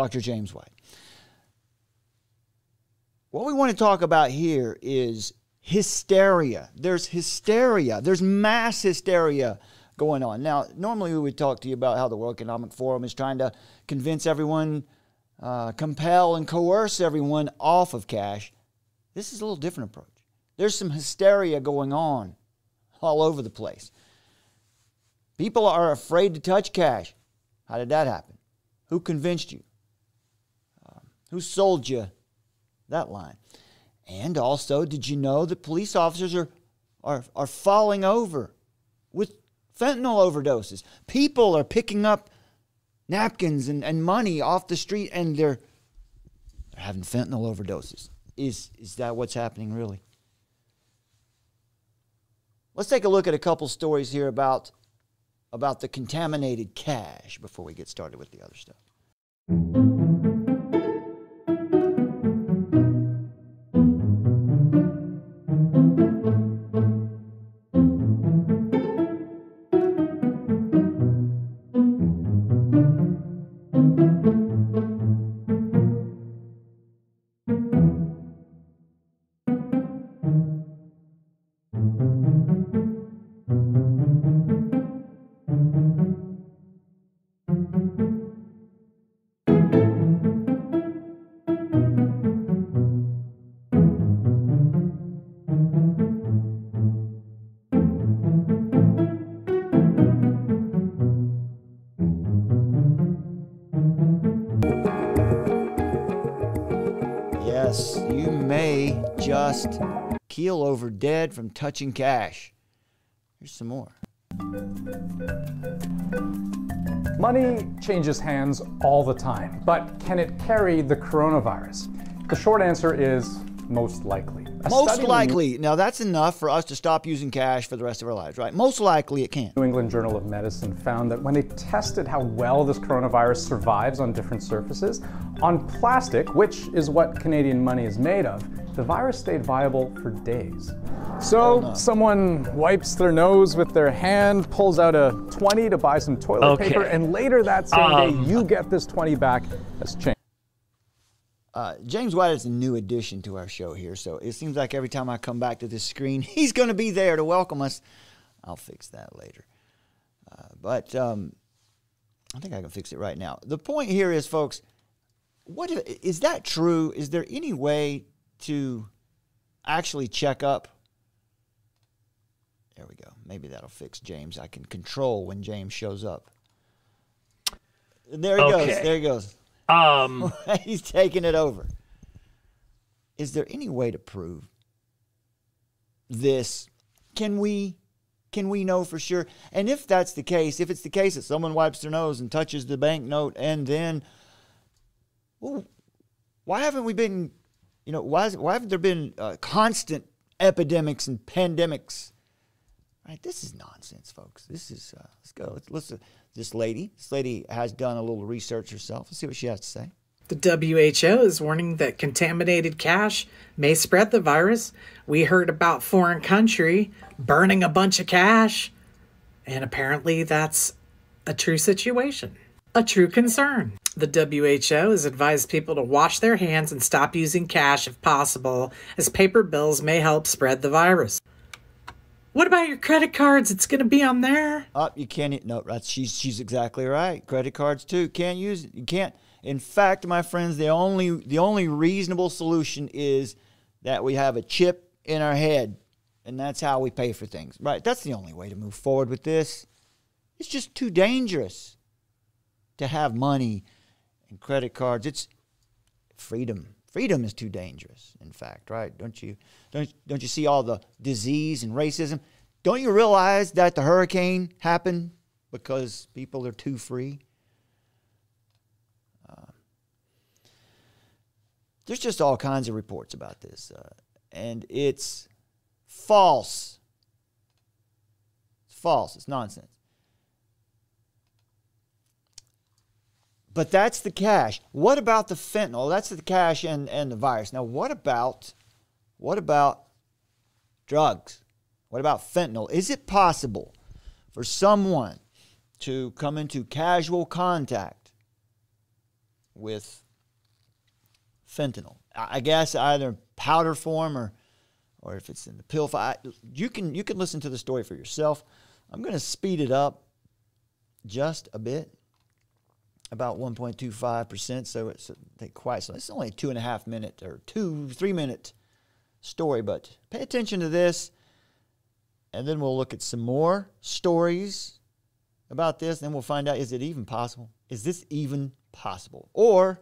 Dr. James White. What we want to talk about here is hysteria. There's hysteria. There's mass hysteria going on. Now, normally we would talk to you about how the World Economic Forum is trying to convince everyone, compel and coerce everyone off of cash. This is a little different approach. There's some hysteria going on all over the place. People are afraid to touch cash. How did that happen? Who convinced you? Who sold you that line? And also, did you know that police officers are falling over with fentanyl overdoses? People are picking up napkins and money off the street, and they're having fentanyl overdoses. Is that what's happening, really? Let's take a look at a couple stories here about the contaminated cash before we get started with the other stuff. Yes, you may just keel over dead from touching cash. Here's some more. Money changes hands all the time, but can it carry the coronavirus? The short answer is most likely. Most likely. Now that's enough for us to stop using cash for the rest of our lives, right? Most likely it can. New England Journal of Medicine found that when they tested how well this coronavirus survives on different surfaces, on plastic, which is what Canadian money is made of, the virus stayed viable for days. So someone wipes their nose with their hand, pulls out a 20 to buy some toilet paper, and later that same day you get this 20 back as change. James White is a new addition to our show here, so it seems like every time I come back to this screen, he's going to be there to welcome us. I'll fix that later. But I think I can fix it right now. The point here is, folks, is that true? Is there any way to actually check up? There we go. Maybe that'll fix James. I can control when James shows up. There he goes. There he goes. He's taking it over. Is there any way to prove this? Can we know for sure? And if that's the case, if it's the case that someone wipes their nose and touches the banknote, and then, well, why haven't we been, why haven't there been constant epidemics and pandemics? Right? This is nonsense, folks. This is, let's go. Let's listen. This lady has done a little research herself. Let's see what she has to say. The WHO is warning that contaminated cash may spread the virus. We heard about foreign country burning a bunch of cash, and apparently that's a true situation, a true concern. The WHO has advised people to wash their hands and stop using cash if possible, as paper bills may help spread the virus. What about your credit cards? It's going to be on there. You can't. No, she's exactly right. Credit cards too. Can't use it. You can't. In fact, my friends, the only reasonable solution is that we have a chip in our head, and that's how we pay for things. Right? That's the only way to move forward with this. It's just too dangerous to have money and credit cards. It's freedom. Freedom is too dangerous, in fact, right? Don't you see all the disease and racism? Don't you realize that the hurricane happened because people are too free? There's just all kinds of reports about this, and it's false. It's false. It's nonsense. But that's the cash. What about the fentanyl? That's the cash and the virus. Now, what about drugs? What about fentanyl? Is it possible for someone to come into casual contact with fentanyl. I guess either powder form or if it's in the pill form. You can listen to the story for yourself. I'm going to speed it up just a bit, about 1.25%. So it's quite so. It's only a 2.5 minute or 3 minute story, but pay attention to this, and then we'll look at some more stories about this. Then we'll find out, is it even possible? Is this even possible? Or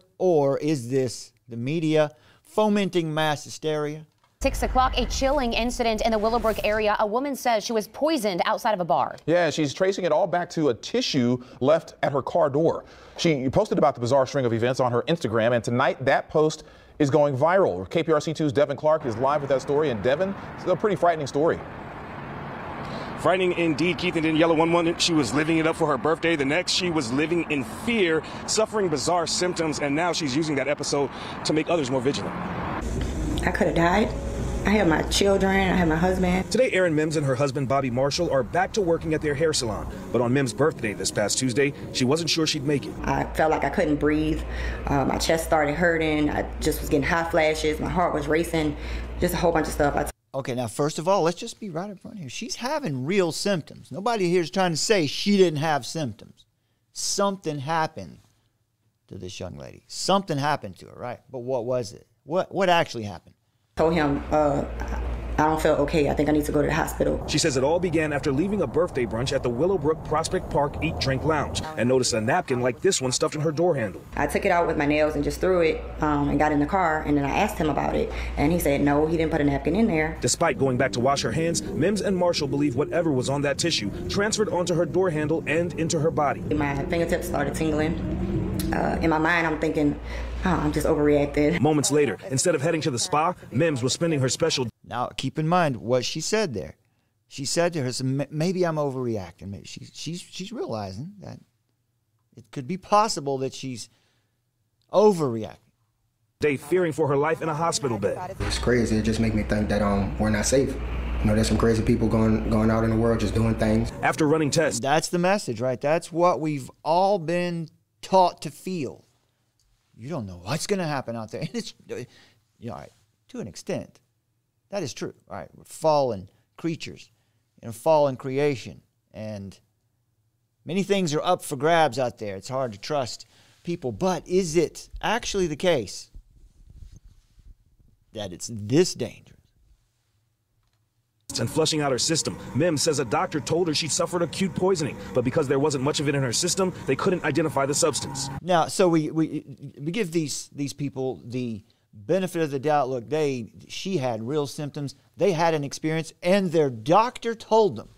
is this the media fomenting mass hysteria? 6 o'clock, a chilling incident in the Willowbrook area. A woman says she was poisoned outside of a bar. Yeah, she's tracing it all back to a tissue left at her car door. She posted about the bizarre string of events on her Instagram, and tonight that post is going viral. KPRC2's Devin Clark is live with that story, and Devin, it's a pretty frightening story. Frightening indeed, Keith. And Daniela, one moment she was living it up for her birthday. The next, she was living in fear, suffering bizarre symptoms, and now she's using that episode to make others more vigilant. I could have died. I have my children, I have my husband. Today, Erin Mims and her husband, Bobby Marshall, are back to working at their hair salon. But on Mims' birthday this past Tuesday, she wasn't sure she'd make it. I felt like I couldn't breathe. My chest started hurting. I just was getting hot flashes. My heart was racing. Just a whole bunch of stuff. Okay, now, first of all, let's just be right up front here. She's having real symptoms. Nobody here is trying to say she didn't have symptoms. Something happened to this young lady. Something happened to her, right? But what was it? What actually happened? Told him, I don't feel okay. I think I need to go to the hospital. She says it all began after leaving a birthday brunch at the Willowbrook Prospect Park Eat Drink Lounge and noticed a napkin like this one stuffed in her door handle. I took it out with my nails and just threw it and got in the car, and then I asked him about it, and he said no, he didn't put a napkin in there. Despite going back to wash her hands, Mims and Marshall believe whatever was on that tissue transferred onto her door handle and into her body. My fingertips started tingling. In my mind, I'm thinking, I'm just overreacted. Moments later, instead of heading to the spa, Mims was spending her special. Now, keep in mind what she said there. She said to her, maybe I'm overreacting. Maybe she's realizing that it could be possible that she's overreacting. Day fearing for her life in a hospital bed. It's crazy. It just makes me think that we're not safe. You know, there's some crazy people going out in the world just doing things. After running tests. That's the message, right? That's what we've all been taught to feel. You don't know what's going to happen out there. And it's, all right, to an extent, that is true. All right, we're fallen creatures in a fallen creation, and many things are up for grabs out there. It's hard to trust people, but is it actually the case that it's this dangerous? And flushing out her system. Mims says a doctor told her she suffered acute poisoning, but because there wasn't much of it in her system, they couldn't identify the substance. Now, so we give these people the benefit of the doubt. Look, she had real symptoms. They had an experience, and their doctor told them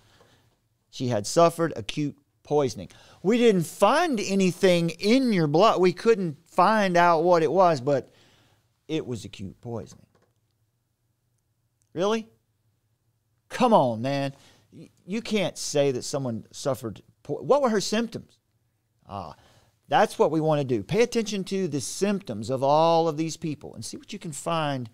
she had suffered acute poisoning. We didn't find anything in your blood. We couldn't find out what it was, but it was acute poisoning. Really? Come on, man. You can't say that someone suffered. What were her symptoms? That's what we want to do. Pay attention to the symptoms of all of these people and see what you can find.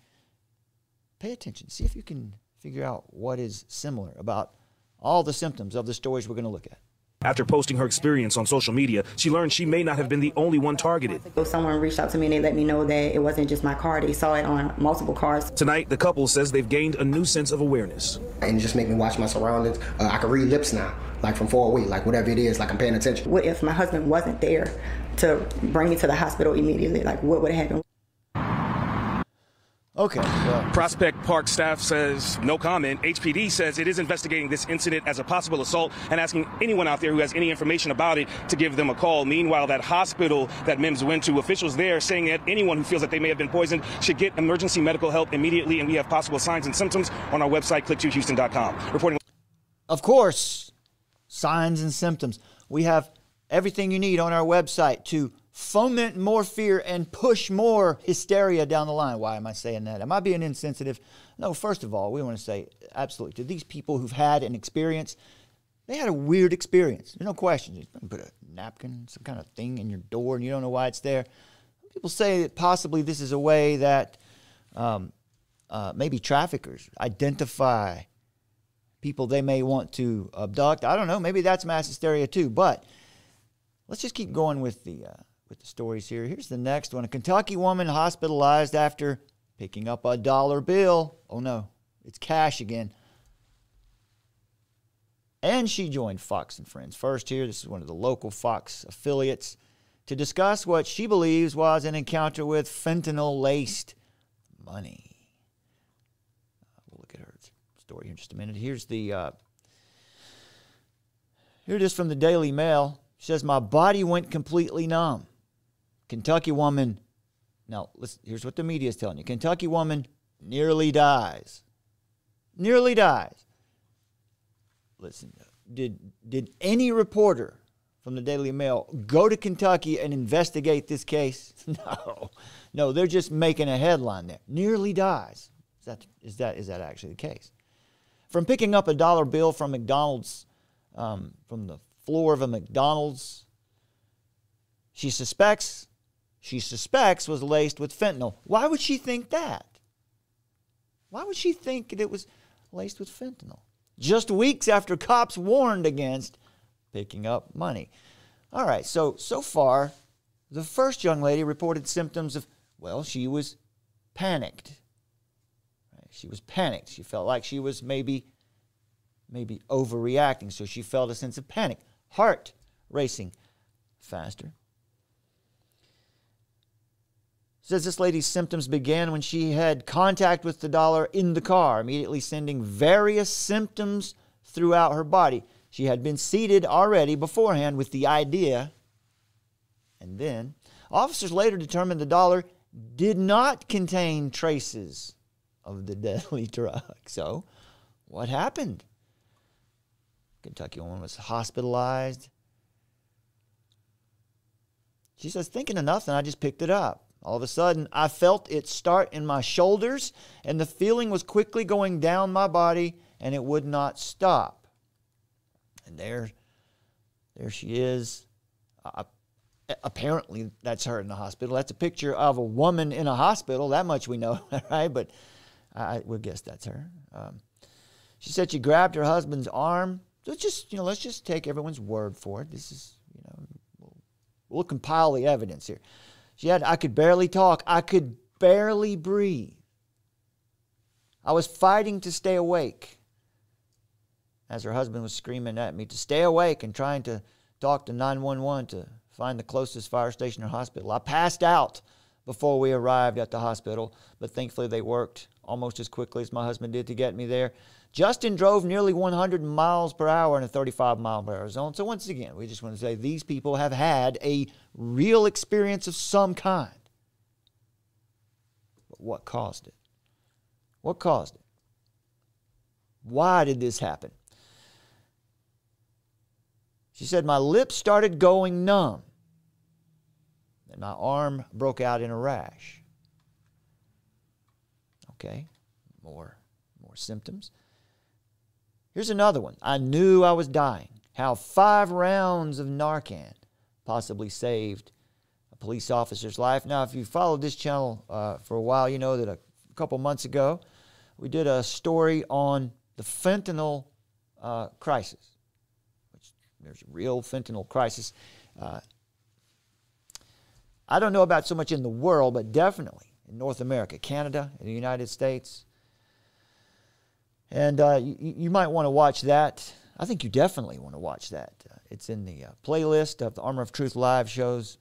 Pay attention. See if you can figure out what is similar about all the symptoms of the stories we're going to look at. After posting her experience on social media, she learned she may not have been the only one targeted. Someone reached out to me and they let me know that it wasn't just my car. They saw it on multiple cars. Tonight, the couple says they've gained a new sense of awareness. And it just make me watch my surroundings. I can read lips now, like from far away, like whatever it is, like I'm paying attention. What if my husband wasn't there to bring me to the hospital immediately? Like, what would have happened? Okay. Well, Prospect Park staff says no comment. HPD says it is investigating this incident as a possible assault and asking anyone out there who has any information about it to give them a call. Meanwhile, that hospital that Mims went to, officials there saying that anyone who feels that they may have been poisoned should get emergency medical help immediately. And we have possible signs and symptoms on our website, click2houston.com. Reporting. Of course, signs and symptoms. We have everything you need on our website to foment more fear and push more hysteria down the line. Why am I saying that? Am I being insensitive? No, first of all, we want to say absolutely to these people who've had an experience. They had a weird experience. There's no question. You put a napkin, some kind of thing in your door, and you don't know why it's there. People say that possibly this is a way that maybe traffickers identify people they may want to abduct. I don't know. Maybe that's mass hysteria too. But let's just keep going with the with the stories here. Here's the next one. A Kentucky woman hospitalized after picking up a dollar bill. Oh no, it's cash again. And she joined Fox and Friends First here. This is one of the local Fox affiliates to discuss what she believes was an encounter with fentanyl-laced money. We'll look at her story here in just a minute. Here's the here it is from the Daily Mail. She says, my body went completely numb. Kentucky woman, now listen, here's what the media is telling you. Kentucky woman nearly dies. Nearly dies. Listen, did any reporter from the Daily Mail go to Kentucky and investigate this case? No, they're just making a headline there. Nearly dies. Is that actually the case? From picking up a dollar bill from McDonald's, from the floor of a McDonald's, she suspects was laced with fentanyl. Why would she think that? Why would she think it was laced with fentanyl? Just weeks after cops warned against picking up money. All right, so far, the first young lady reported symptoms of, well, she was panicked. Right? She was panicked. She felt like she was maybe overreacting, so she felt a sense of panic. Heart racing faster. Says this lady's symptoms began when she had contact with the dollar in the car, immediately sending various symptoms throughout her body. She had been seated already beforehand with the idea, and then officers later determined the dollar did not contain traces of the deadly drug. So, what happened? Kentucky woman was hospitalized. She says, thinking of nothing, I just picked it up. All of a sudden, I felt it start in my shoulders, and the feeling was quickly going down my body, and it would not stop. And there she is. Apparently, that's her in the hospital. That's a picture of a woman in a hospital. That much we know, right? But I would guess that's her. She said she grabbed her husband's arm. So let's just take everyone's word for it. This is, we'll compile the evidence here. I could barely talk. I could barely breathe. I was fighting to stay awake as her husband was screaming at me to stay awake and trying to talk to 911 to find the closest fire station or hospital. I passed out before we arrived at the hospital, but thankfully they worked almost as quickly as my husband did to get me there. Justin drove nearly 100 miles per hour in a 35-mile-per-hour zone. So once again, we just want to say these people have had a real experience of some kind. But what caused it? What caused it? Why did this happen? She said, my lips started going numb, and my arm broke out in a rash. Okay, more symptoms. Here's another one. I knew I was dying. How 5 rounds of Narcan possibly saved a police officer's life. Now, if you followed this channel for a while, you know that a couple months ago, we did a story on the fentanyl crisis. There's a real fentanyl crisis. I don't know about so much in the world, but definitely in North America, Canada, and the United States. And you might want to watch that. I think you definitely want to watch that. It's in the playlist of the Armor of Truth live shows.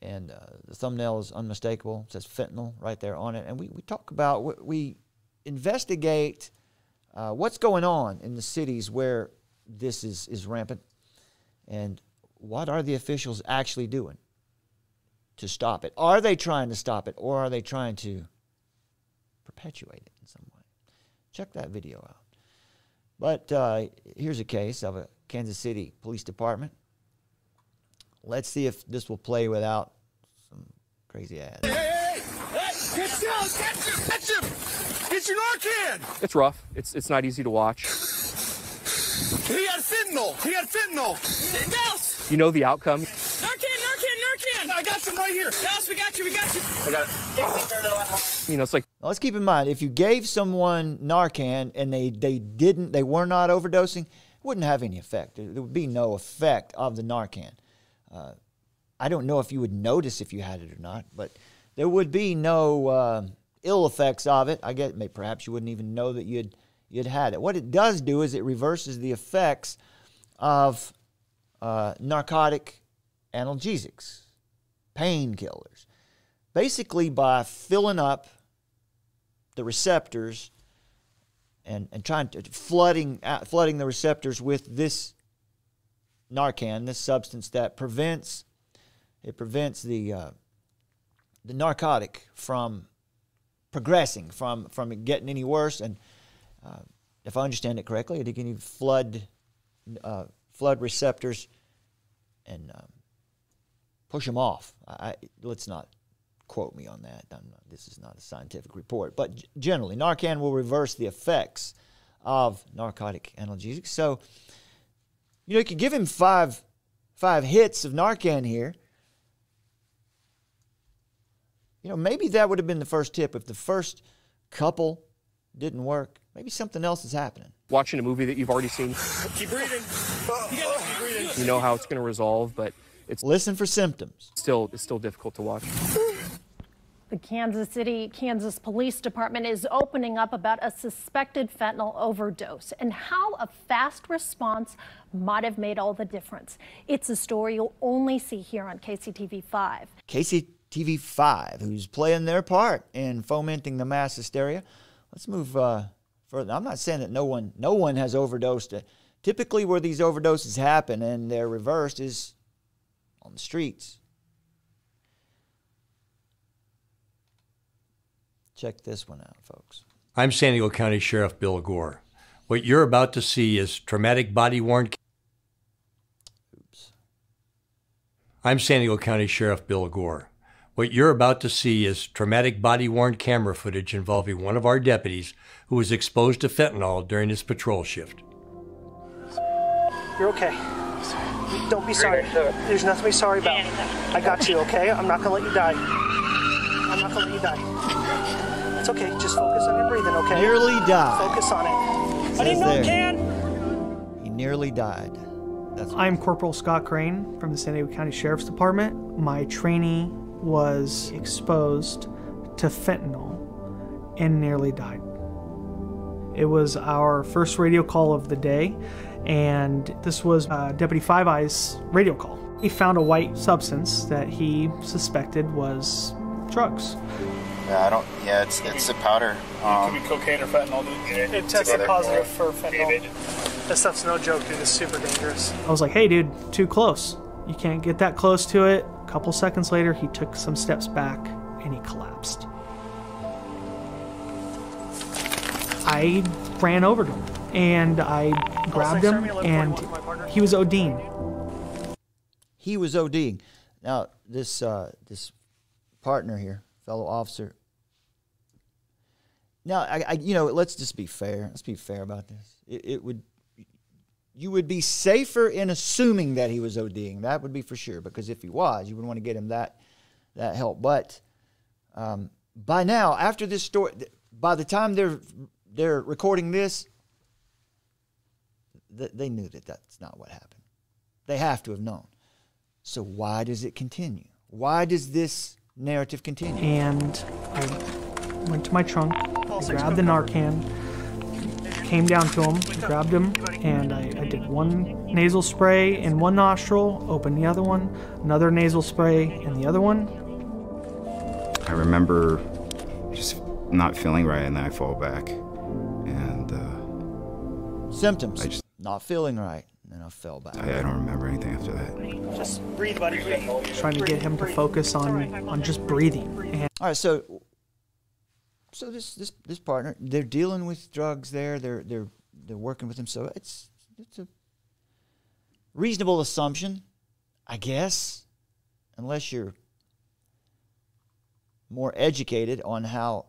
And the thumbnail is unmistakable. It says fentanyl right there on it. And we talk about, we investigate what's going on in the cities where this is rampant. And what are the officials actually doing to stop it? Are they trying to stop it, or are they trying to perpetuate it in some way? Check that video out. But here's a case of a Kansas City Police Department. Let's see if this will play without some crazy ads. Hey! Catch him! Get your Narcan! It's rough. It's not easy to watch. He had fentanyl! Dallas! You know the outcome? Narcan! I got some right here. Dallas, we got you. I got it. You know, it's like... Now, let's keep in mind, if you gave someone Narcan and they were not overdosing, it wouldn't have any effect. There would be no effect of the Narcan. I don't know if you would notice if you had it or not, but there would be no ill effects of it. I guess perhaps you wouldn't even know that you'd had it. What it does do is it reverses the effects of narcotic analgesics, painkillers, basically by filling up the receptors and trying to flooding the receptors with this Narcan, this substance that prevents the narcotic from progressing, from getting any worse. And if I understand it correctly, it can even flood receptors and push them off. Let's not quote me on that. This is not a scientific report. But generally, Narcan will reverse the effects of narcotic analgesics. So, you could give him five hits of Narcan here. Maybe that would have been the first tip. If the first couple didn't work, maybe something else is happening. Watching a movie that you've already seen. Keep breathing. You gotta keep breathing. You know how it's going to resolve, but listen for symptoms. It's still difficult to watch. The Kansas City, Kansas Police Department is opening up about a suspected fentanyl overdose and how a fast response might have made all the difference. It's a story you'll only see here on KCTV5. KCTV5, who's playing their part in fomenting the mass hysteria. Let's move further. I'm not saying that no one has overdosed. Typically where these overdoses happen and they're reversed is on the streets. Check this one out, folks. I'm San Diego County Sheriff Bill Gore. What you're about to see is traumatic body-worn... Oops. I'm San Diego County Sheriff Bill Gore. What you're about to see is traumatic body-worn camera footage involving one of our deputies who was exposed to fentanyl during his patrol shift. You're okay. Don't be sorry. There's nothing to be sorry about. I got you, okay? I'm not gonna let you die. I'm not gonna let you die. It's okay. Just focus on your breathing, okay? Nearly died. Focus on it. I didn't know it can. He nearly died. I'm Corporal Scott Crane from the San Diego County Sheriff's Department. My trainee was exposed to fentanyl and nearly died. It was our first radio call of the day, and this was Deputy Five Eyes' radio call. He found a white substance that he suspected was drugs. Yeah, it's a powder. It could be cocaine or fentanyl. It tested positive for fentanyl. This stuff's no joke, dude. It's super dangerous. I was like, hey, dude, too close. You can't get that close to it. A couple seconds later, he took some steps back and he collapsed. I ran over to him and I grabbed him and he was ODing. He was ODing. Now, this partner here, fellow officer. Now, let's just be fair. Let's be fair about this. You would be safer in assuming that he was ODing. That would be for sure, because if he was, you would want to get him that help. But by now, after this story, by the time they're recording this, they knew that that's not what happened. They have to have known. So why does it continue? Why does this narrative continue? And I went to my trunk, I grabbed the Narcan, came down to him, grabbed him, and I did one nasal spray in one nostril, opened the other one, another nasal spray in the other one. I remember just not feeling right, and then I fall back. And symptoms, not feeling right, and then I fell back. I don't remember anything after that. Just breathe, buddy. Trying to get him to focus on just breathing. And all right, so this partner, they're dealing with drugs there. They're working with him, so it's a reasonable assumption, I guess, unless you're more educated on how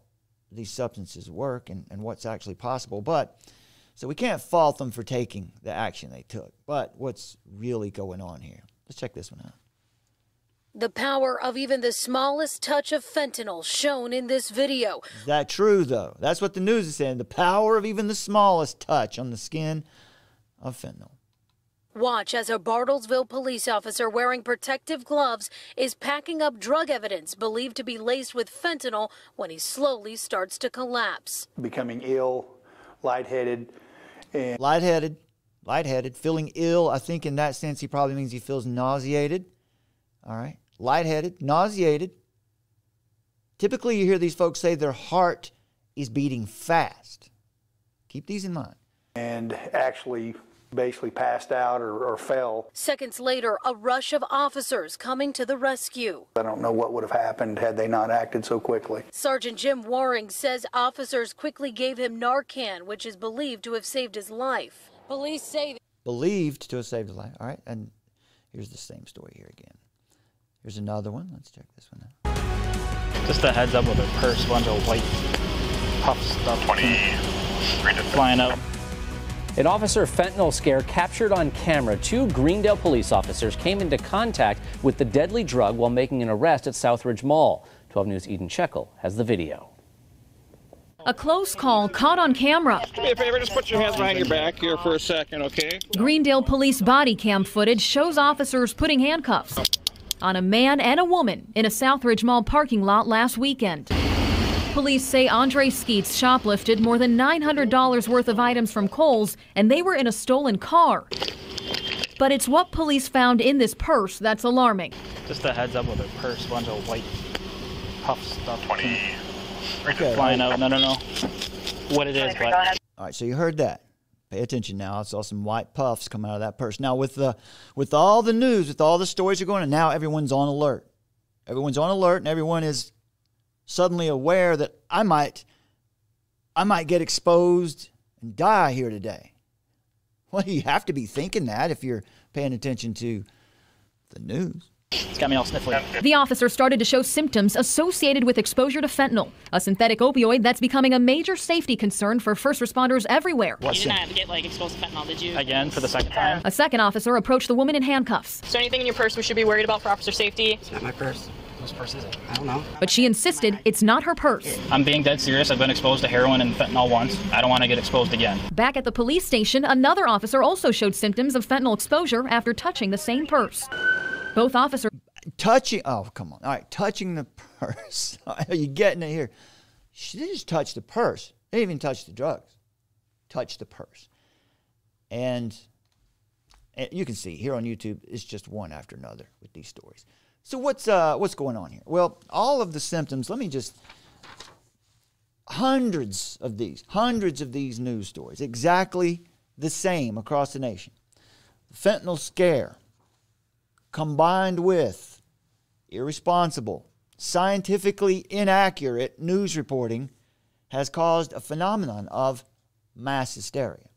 these substances work and what's actually possible. But so we can't fault them for taking the action they took. But what's really going on here? Let's check this one out. The power of even the smallest touch of fentanyl shown in this video. Is that true, though? That's what the news is saying. The power of even the smallest touch on the skin of fentanyl. Watch as a Bartlesville police officer wearing protective gloves is packing up drug evidence believed to be laced with fentanyl when he slowly starts to collapse. Becoming ill, lightheaded. And lightheaded, feeling ill. I think in that sense he probably means he feels nauseated. All right, lightheaded, nauseated. Typically you hear these folks say their heart is beating fast. Keep these in mind. And actually basically passed out or fell. Seconds later, a rush of officers coming to the rescue. I don't know what would have happened had they not acted so quickly. Sergeant Jim Waring says officers quickly gave him Narcan, which is believed to have saved his life. Police say believed to have saved his life. All right, and here's the same story here again. Here's another one. Let's check this one out. Just a heads up with a purse, bunch of white puff stuff flying out. An officer fentanyl scare captured on camera. 2 Greendale police officers came into contact with the deadly drug while making an arrest at Southridge Mall. 12 News' Eden Shekel has the video. A close call caught on camera. Do me a favor, just put your hands behind your back here for a second, okay? Greendale police body cam footage shows officers putting handcuffs on a man and a woman in a Southridge Mall parking lot last weekend. Police say Andre Skeets shoplifted more than $900 worth of items from Kohl's, and they were in a stolen car. But it's what police found in this purse that's alarming. Just a heads up with a purse, bunch of white puff stuff flying out. I don't know what it is, but... All right, so you heard that. Pay attention now. I saw some white puffs come out of that purse. Now, with all the news, with all the stories are going on, now everyone's on alert. Everyone's on alert, and everyone is suddenly aware that I might get exposed and die here today. Well, you have to be thinking that if you're paying attention to the news. It's got me all sniffly. The officer started to show symptoms associated with exposure to fentanyl, a synthetic opioid that's becoming a major safety concern for first responders everywhere. You did not get exposed to fentanyl, did you? Again, for the second time. A second officer approached the woman in handcuffs. Is there anything in your purse we should be worried about for officer safety? It's not my purse. Whose purse is it? I don't know. But she insisted it's not her purse. I'm being dead serious. I've been exposed to heroin and fentanyl once. I don't want to get exposed again. Back at the police station, another officer also showed symptoms of fentanyl exposure after touching the same purse. Both officers... Oh, come on. All right, touching the purse. Are you getting it here? She didn't just touch the purse. They didn't even touch the drugs. Touch the purse. And you can see here on YouTube, it's just one after another with these stories. So what's going on here? Well, all of the symptoms, let me just, hundreds of these news stories, exactly the same across the nation. The fentanyl scare, combined with irresponsible, scientifically inaccurate news reporting, has caused a phenomenon of mass hysteria.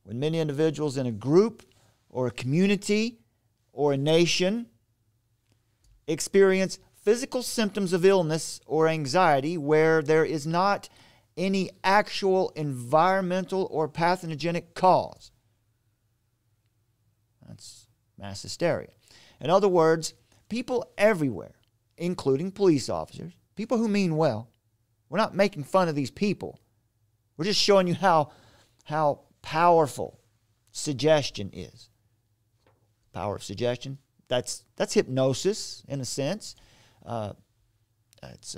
When many individuals in a group or a community or a nation experience physical symptoms of illness or anxiety where there is not any actual environmental or pathogenic cause. That's mass hysteria. In other words, people everywhere, including police officers, people who mean well, we're not making fun of these people. We're just showing you how powerful suggestion is. Power of suggestion. That's hypnosis in a sense. It's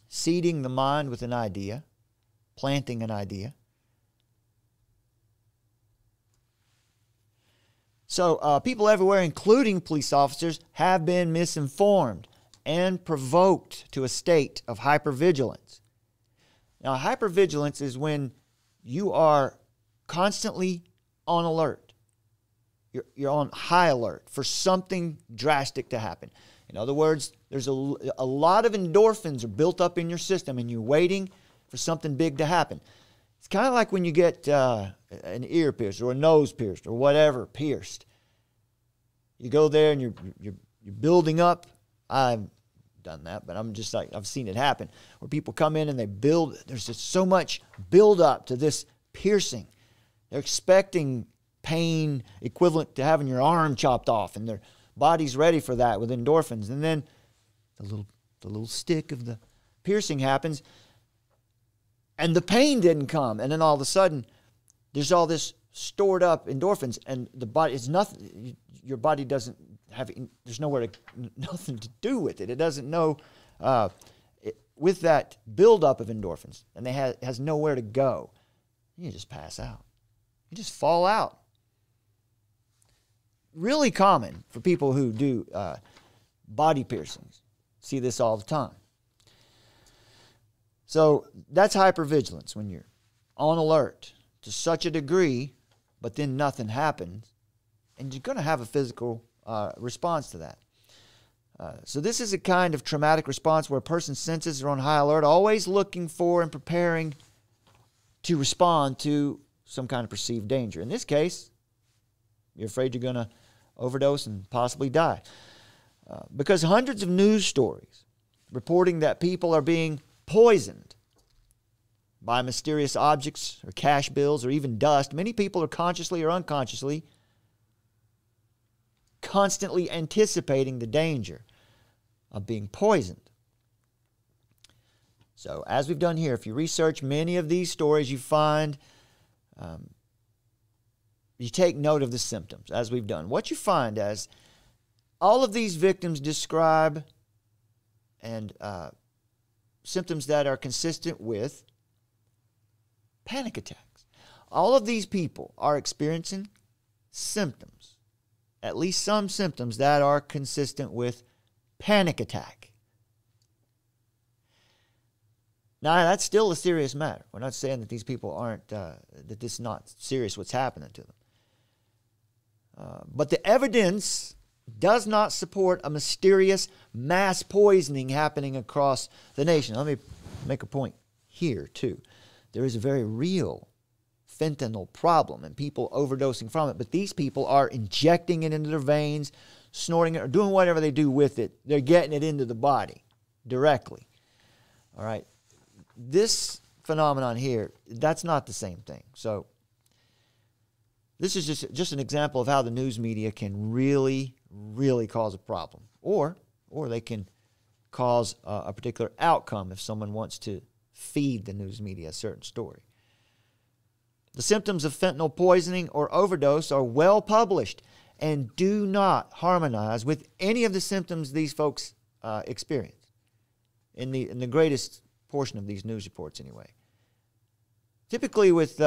seeding the mind with an idea, planting an idea. So people everywhere, including police officers, have been misinformed and provoked to a state of hypervigilance. Now, hypervigilance is when you are constantly on alert. You're on high alert for something drastic to happen. In other words, there's a lot of endorphins are built up in your system and you're waiting for something big to happen. It's kind of like when you get an ear pierced or a nose pierced or whatever pierced. You go there and you're building up. I've done that, but I'm just like, I've seen it happen where people come in and they build. There's just so much build up to this piercing. They're expecting pain equivalent to having your arm chopped off, and their body's ready for that with endorphins. And then the little stick of the piercing happens, and the pain didn't come. And then all of a sudden, there's all this stored up endorphins, and the body is nothing. Your body doesn't have. There's nothing to do with it. It doesn't know. With that buildup of endorphins, and it has nowhere to go. You just pass out. You just fall out. Really common for people who do body piercings. See this all the time. So that's hypervigilance, when you're on alert to such a degree, but then nothing happens, and you're going to have a physical response to that. So this is a kind of traumatic response where a person's senses are on high alert, always looking for and preparing to respond to some kind of perceived danger. In this case, you're afraid you're going to overdose and possibly die. Because hundreds of news stories reporting that people are being poisoned by mysterious objects or cash bills or even dust, many people are consciously or unconsciously constantly anticipating the danger of being poisoned. So, as we've done here, if you research many of these stories, you find, you take note of the symptoms, as we've done. What you find as all of these victims describe and symptoms that are consistent with panic attacks. All of these people are experiencing symptoms, at least some symptoms that are consistent with panic attack. Now, that's still a serious matter. We're not saying that these people aren't, that this is not serious what's happening to them. But the evidence does not support a mysterious mass poisoning happening across the nation. Let me make a point here, too. There is a very real fentanyl problem and people overdosing from it, but these people are injecting it into their veins, snorting it, or doing whatever they do with it. They're getting it into the body directly. All right. This phenomenon here, that's not the same thing. So this is just an example of how the news media can really cause a problem, or they can cause a particular outcome if someone wants to feed the news media a certain story. The symptoms of fentanyl poisoning or overdose are well published and do not harmonize with any of the symptoms these folks experience in the greatest portion of these news reports anyway. Typically with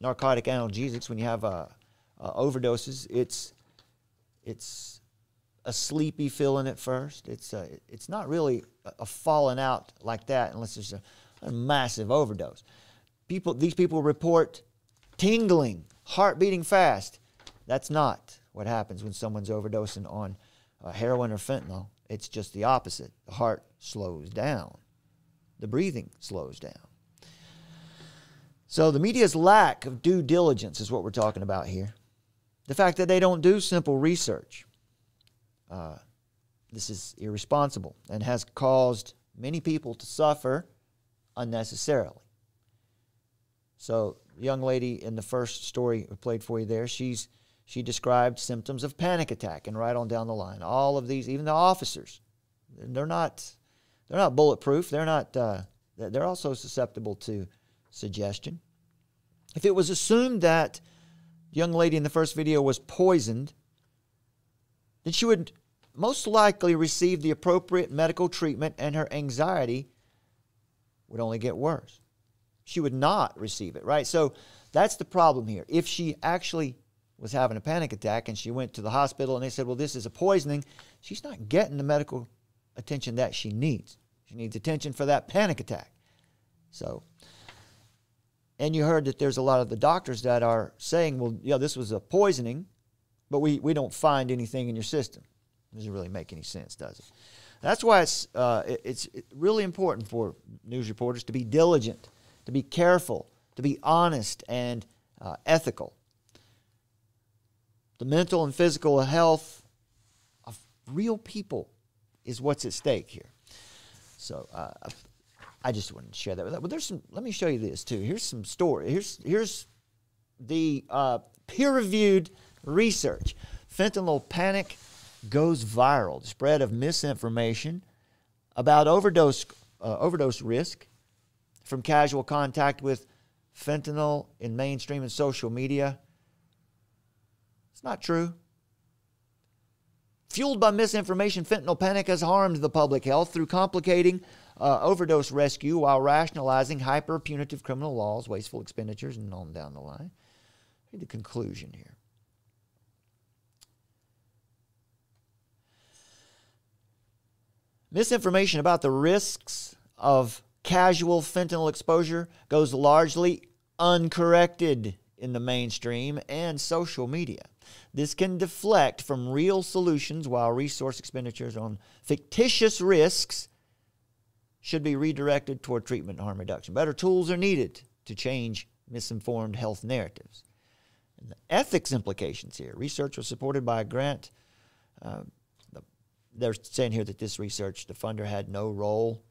narcotic analgesics, when you have overdoses, it's a sleepy feeling at first. It's not really a falling out like that unless there's a massive overdose. These people report tingling, heart beating fast. That's not what happens when someone's overdosing on heroin or fentanyl. It's just the opposite. The heart slows down. The breathing slows down. So the media's lack of due diligence is what we're talking about here. The fact that they don't do simple research. This is irresponsible and has caused many people to suffer unnecessarily. So the young lady in the first story we played for you there, she described symptoms of panic attack, and right on down the line. All of these, even the officers, they're not bulletproof. They're also susceptible to suggestion. If it was assumed that the young lady in the first video was poisoned, then she would most likely receive the appropriate medical treatment and her anxiety would only get worse. She would not receive it, right? So that's the problem here. If she actually was having a panic attack and she went to the hospital and they said, well, this is a poisoning, she's not getting the medical attention that she needs. She needs attention for that panic attack. So, and you heard that there's a lot of the doctors that are saying, well, yeah, this was a poisoning, but we don't find anything in your system. It doesn't really make any sense, does it? That's why it's really important for news reporters to be diligent, to be careful, to be honest and ethical. The mental and physical health of real people is what's at stake here. So I just wanted to share that with that. But there's some. Let me show you this too. Here's some story. Here's the peer-reviewed research. Fentanyl panic goes viral. The spread of misinformation about overdose risk from casual contact with fentanyl in mainstream and social media. It's not true. Fueled by misinformation, fentanyl panic has harmed the public health through complicating overdose rescue while rationalizing hyper-punitive criminal laws, wasteful expenditures, and on down the line. Read the conclusion here. Misinformation about the risks of casual fentanyl exposure goes largely uncorrected in the mainstream and social media. This can deflect from real solutions while resource expenditures on fictitious risks should be redirected toward treatment and harm reduction. Better tools are needed to change misinformed health narratives. And the ethics implications here. Research was supported by a grant. They're saying here that this research, the funder had no role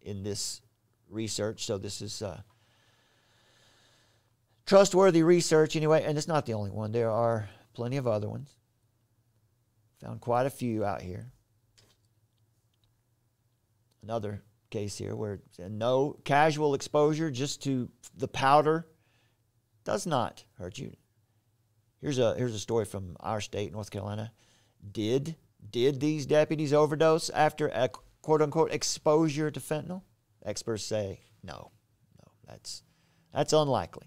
in this research, so this is trustworthy research anyway, and it's not the only one. There are plenty of other ones. Found quite a few out here. Another case here where no casual exposure just to the powder does not hurt you. Here's a story from our state, North Carolina. Did these deputies overdose after a quote-unquote exposure to fentanyl? Experts say no, that's unlikely.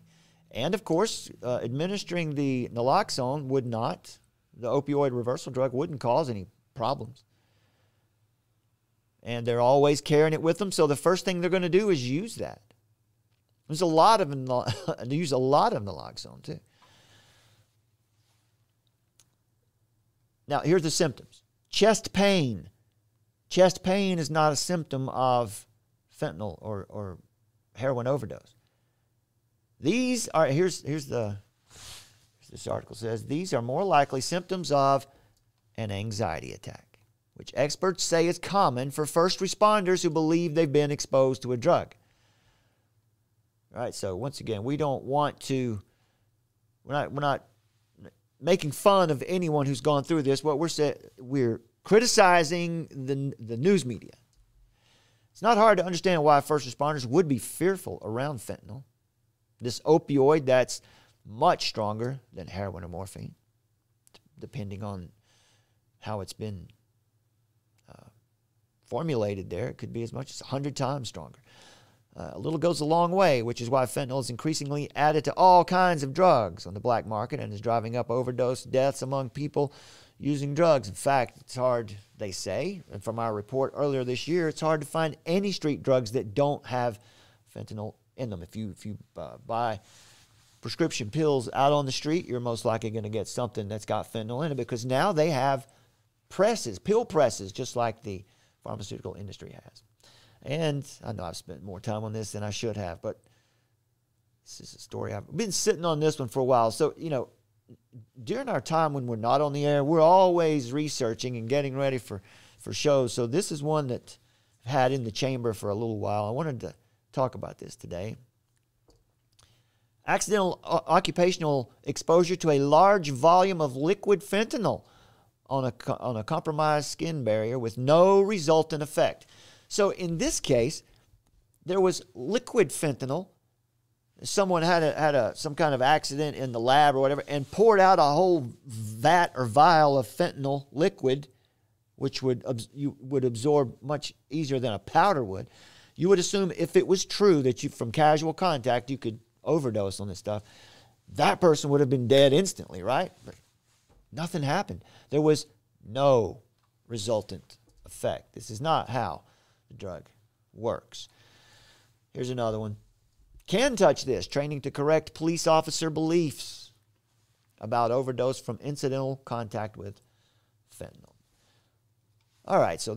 And, of course, administering the naloxone would not, the opioid reversal drug, wouldn't cause any problems. And they're always carrying it with them, so the first thing they're going to do is use that. There's a lot of they use a lot of naloxone, too. Now, here's the symptoms. Chest pain. Chest pain is not a symptom of fentanyl or heroin overdose. These are, here's this article says, these are more likely symptoms of an anxiety attack, which experts say is common for first responders who believe they've been exposed to a drug. All right, so once again, we don't want to, we're not making fun of anyone who's gone through this. What we're criticizing the news media. It's not hard to understand why first responders would be fearful around fentanyl. This opioid that's much stronger than heroin or morphine, depending on how it's been formulated there. It could be as much as 100 times stronger. A little goes a long way, which is why fentanyl is increasingly added to all kinds of drugs on the black market and is driving up overdose deaths among people using drugs. In fact, it's hard, they say, and from our report earlier this year, it's hard to find any street drugs that don't have fentanyl in them. If you buy prescription pills out on the street, you're most likely going to get something that's got fentanyl in it because now they have presses, pill presses, just like the pharmaceutical industry has. And I know I've spent more time on this than I should have, but this is a story. I've been sitting on this one for a while. So, during our time when we're not on the air, we're always researching and getting ready for shows. So this is one that I've had in the chamber for a little while. I wanted to talk about this today. Accidental occupational exposure to a large volume of liquid fentanyl on a compromised skin barrier with no resultant effect. So in this case, there was liquid fentanyl. Someone had some kind of accident in the lab or whatever and poured out a whole vat or vial of fentanyl liquid, which would absorb much easier than a powder would. You would assume if it was true that from casual contact you could overdose on this stuff, that person would have been dead instantly, right? But nothing happened. There was no resultant effect. This is not how the drug works. Here's another one. Can touch this. Training to correct police officer beliefs about overdose from incidental contact with fentanyl. All right, so